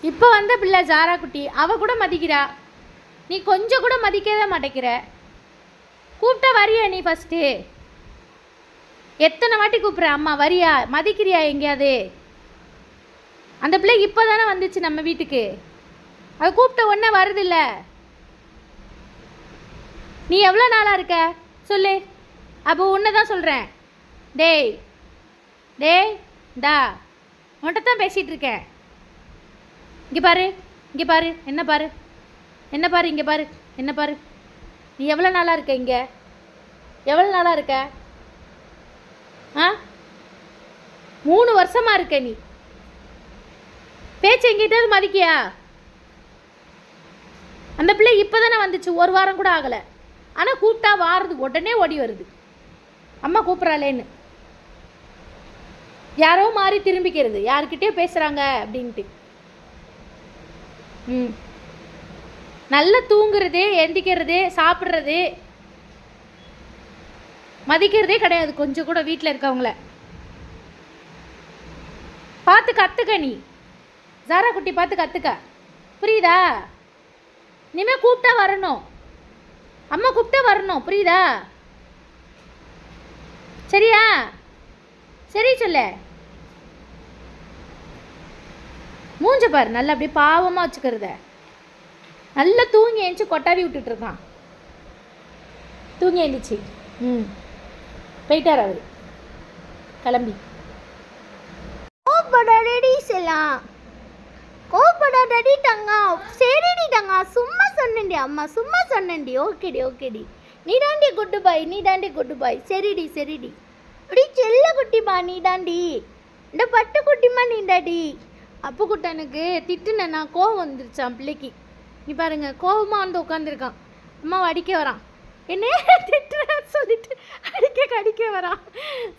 இப்போ வந்த பிள்ளை ஜாரா குட்டி அவ கூட மதிக்கிறா, நீ கொஞ்சம் கூட மதிக்கவே மாட்டேங்கிற. கூப்பிட்டா வரியா நீ? ஃபஸ்ட்டு எத்தனை வாட்டி கூப்பிட்ற? அம்மா வரியா? மதிக்கிறியா எங்கேயாவது? அந்த பிள்ளை இப்போ தானே வந்துச்சு நம்ம வீட்டுக்கு, அது கூப்பிட்ட உடனே வருதில்ல. நீ எவ்வளோ நாளாக இருக்க சொல்லு. அப்போ உன்னை தான் சொல்கிறேன். டேய் டேய் டா, உன்கிட்ட தான் பேசிகிட்டு இருக்கேன். இங்கே பாரு, இங்கே பாரு, என்ன பாரு, என்ன பாரு, இங்கே பாரு, என்ன பாரு. நீ எவ்வளோ நாளாக இருக்க இங்கே? எவ்வளோ நாளாக இருக்க? ஆ 3 வருஷமாக இருக்க நீ. பேச்சு எங்கிட்டாவது மதிக்கியா? அந்த பிள்ளை இப்போ தானே வந்துச்சு, ஒரு வாரம் கூட ஆகலை. ஆனால் கூப்பிட்டா வாரது உடனே ஓடி வருது, அம்மா கூப்பிட்றாளேன்னு. யாரோ மாறி திரும்பிக்கிறது, யாருக்கிட்டேயோ பேசுகிறாங்க அப்படின்ட்டு. நல்லா தூங்குறது, எந்திக்கிறது, சாப்பிட்றது, மதிக்கிறதே கிடையாது கொஞ்சம் கூட. வீட்டில் இருக்கவங்கள பார்த்து கற்றுக்க நீ. ஜாரா குட்டி பார்த்து கற்றுக்க, புரியுதா? இனிமேல் கூப்பிட்டா வரணும், அம்மா கூப்பிட்டா வரணும், புரியுதா? சரியா? சரி சொல்ல. மூஞ்ச பாரு, நல்லா அப்படியே பாவமாக வச்சுக்கிறத. நல்லா தூங்கி எழுந்துச்சி கொட்டாவி விட்டுட்ருக்கான். தூங்கி எழுந்துச்சு போயிட்டார் அவர் கிளம்பி. கோபப்படாதடி செல்லாம், கோபப்படாதடி தங்கா. சரிடி தங்கா, சும்மா சொன்னேன்டி அம்மா, சும்மா சொன்னேன்டி. ஓகேடி ஓகேடி, நீ தாண்டி குட்டு பாய், நீ தாண்டி குட்டு பாய். சரிடி சரிடி, அப்படி செல்ல குட்டிமா நீ தாண்டி, இந்த பட்டு குட்டிமா நீண்டாடி. அப்பு குட்டனுக்கு திட்டுனேன்னா கோவம் வந்துருச்சான் பிள்ளைக்கு. நீ பாருங்க, கோவமாக வந்து உட்காந்துருக்கான். அம்மாவை அடிக்க வரான், என்ன திட்டுறேன்னு சொல்லிட்டு அடிக்க வரான்.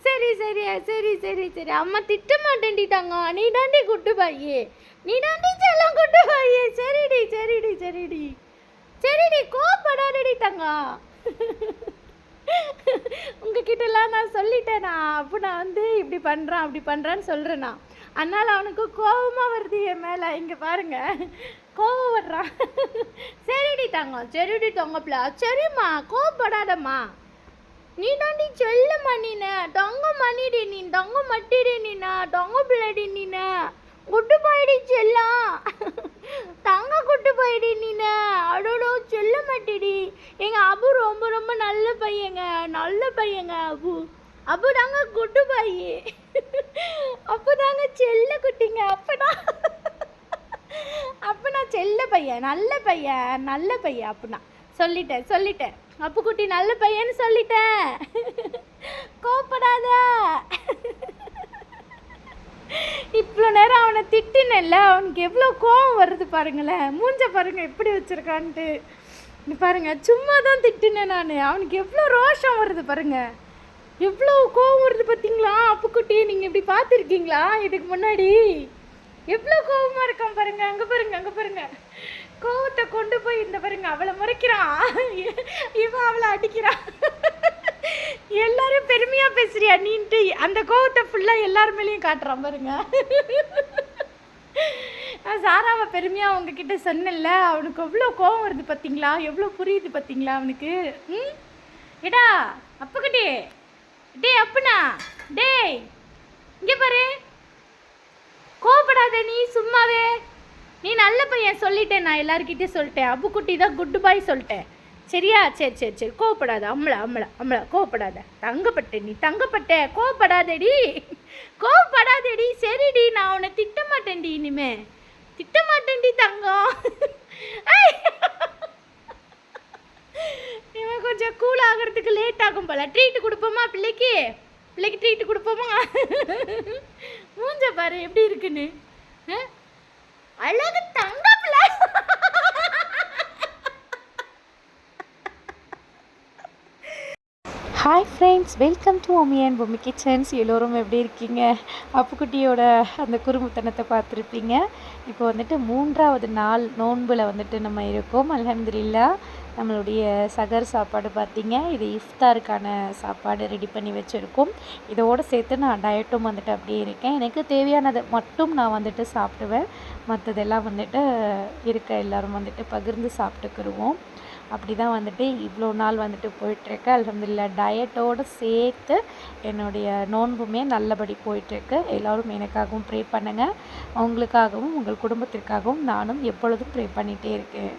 சரி சரி சரி சரி சரி, அம்மா திட்ட மாட்டேன்டி தங்கம், நீ தாண்டி குட்டு பாயே, நீ தாண்டி செல்லம் குட்டு பாயே. சரிடி சரிடி சரிடி சரிடி, கோபப்படாதடி தங்கம். உங்ககிட்டலாம் நான் சொல்லிட்டேனா, அப்போ நான் வந்து இப்படி பண்ணுறான் அப்படி பண்ணுறான்னு சொல்கிறேன்னா, அதனால் அவனுக்கு கோபமாக வருது என் மேலே. இங்கே பாருங்க, கோபம் வர்றான். சரிடி தங்கம், சரிடி தொங்கப்பில, சரிம்மா கோபப்படாதம்மா, நீ தாண்டி செல்லம்மா, நீன தொங்க மணிடி, நீ தொங்க மட்டிடி, நீனா தொங்க பிள்ளடி, நீன குட்டு போயிடி செல்லம், தங்க குட்டு போயிடி நீன. அடோடோ செல்ல மாட்டிடி. எங்கள் அபு ரொம்ப ரொம்ப நல்ல பையங்க, நல்ல பையங்க. அபு தாங்க குட்டு பாயி, அப்போ தாங்க செல்ல குட்டிங்க. அப்பனா செல்ல பையன், நல்ல பையன், நல்ல பையன். அப்படின்னா சொல்லிட்டேன் அப்பு குட்டி நல்ல பையன்னு சொல்லிட்டேன். கோப்படாத. இவ்வளோ நேரம் அவனை திட்டினல்ல, அவனுக்கு எவ்வளோ கோவம் வருது பாருங்களேன். மூஞ்ச பாருங்க எப்படி வச்சுருக்கான்ட்டு. பாருங்க, சும்மா தான் திட்டினேன் நான், அவனுக்கு எவ்வளோ ரோஷம் வருது பாருங்க, எவ்வளோ கோவம் வருது பார்த்தீங்களா? அப்புக்குட்டி நீங்கள் இப்படி பார்த்துருக்கீங்களா இதுக்கு முன்னாடி? எவ்வளோ கோவமாக இருக்கான் பாருங்க. அங்கே பாருங்க கோவத்தை கொண்டு போய் இந்த பாருங்க அவளை முறைக்கிறான், இவன் அவளை அடிக்கிறான். எல்லாரும் பெருமையாக பேசுறியா நீன்ட்டு அந்த கோவத்தை ஃபுல்லாக எல்லார் மேலேயும் காட்டுறான் பாருங்க. சாராவை பெருமையாக உங்ககிட்ட சொன்னல, அவனுக்கு எவ்வளோ கோவம் வருது பார்த்தீங்களா? எவ்வளோ புரியுது பார்த்தீங்களா அவனுக்கு? ஏடா அப்புக்குட்டி, டே அப்புனா, டேய் இங்கே பாரு, கோபப்படாத நீ சும்மாவே. நீ நல்ல பையன் சொல்லிட்டேன், நான் எல்லாருக்கிட்டே சொல்லிட்டேன். அப்புக்குட்டி தான் குட் பாய் சொல்லிட்டேன், சரியா? சரி சரி சரி, கோவப்படாத. அம்மளா கோவப்படாத. தங்கப்பட்ட நீ தங்கப்பட்ட, கோவப்படாதடி. சரிடி, நான் உன்னை திட்ட மாட்டேன்டி, இனிமே திட்ட மாட்டேன்டி தங்கம். இவன் கொஞ்சம் கூல் ஆகிறதுக்கு லேட் ஆகும் போல. ட்ரீட்டு கொடுப்போமா பிள்ளைக்கு ட்ரீட்டு கொடுப்போமா? மூஞ்ச பாரு எப்படி இருக்குன்னு, அழகு தங்க பிள்ளை. Hi friends, welcome to Omi and Pommi kitchens. எல்லோரும் எப்படி இருக்கீங்க? அப்புக்குட்டியோட அந்த குறும்புத்தனத்தை பார்த்துருப்பீங்க. இப்போ வந்துட்டு 3வது நாள் நோன்பில் வந்துட்டு நம்ம இருக்கோம். அல்ஹம்துலில்லாஹ். நம்மளுடைய சகர் சாப்பாடு பார்த்தீங்க, இது இஃப்தாருக்கான சாப்பாடு ரெடி பண்ணி வச்சுருக்கோம். இதோடு சேர்த்து நான் டயட்டும் வந்துட்டு அப்படியே இருக்கேன். எனக்கு தேவையானதை மட்டும் நான் வந்துட்டு சாப்பிடுவேன். மற்றதெல்லாம் வந்துட்டு எல்லோரும் வந்துட்டு பகிர்ந்து சாப்பிட்டுக்கிருவோம். அப்படி தான் வந்துட்டு இவ்வளோ நாள் வந்துட்டு போயிட்டுருக்கு. அல்ஹம்துலில்லாஹ் டயட்டோடு சேர்த்து என்னுடைய நோன்புமே நல்லபடி போயிட்டுருக்கு. எல்லோரும் எனக்காகவும் ப்ரே பண்ணுங்கள். உங்களுக்காகவும் உங்கள் குடும்பத்திற்காகவும் நானும் எப்பொழுதும் ப்ரே பண்ணிகிட்டே இருக்கேன்.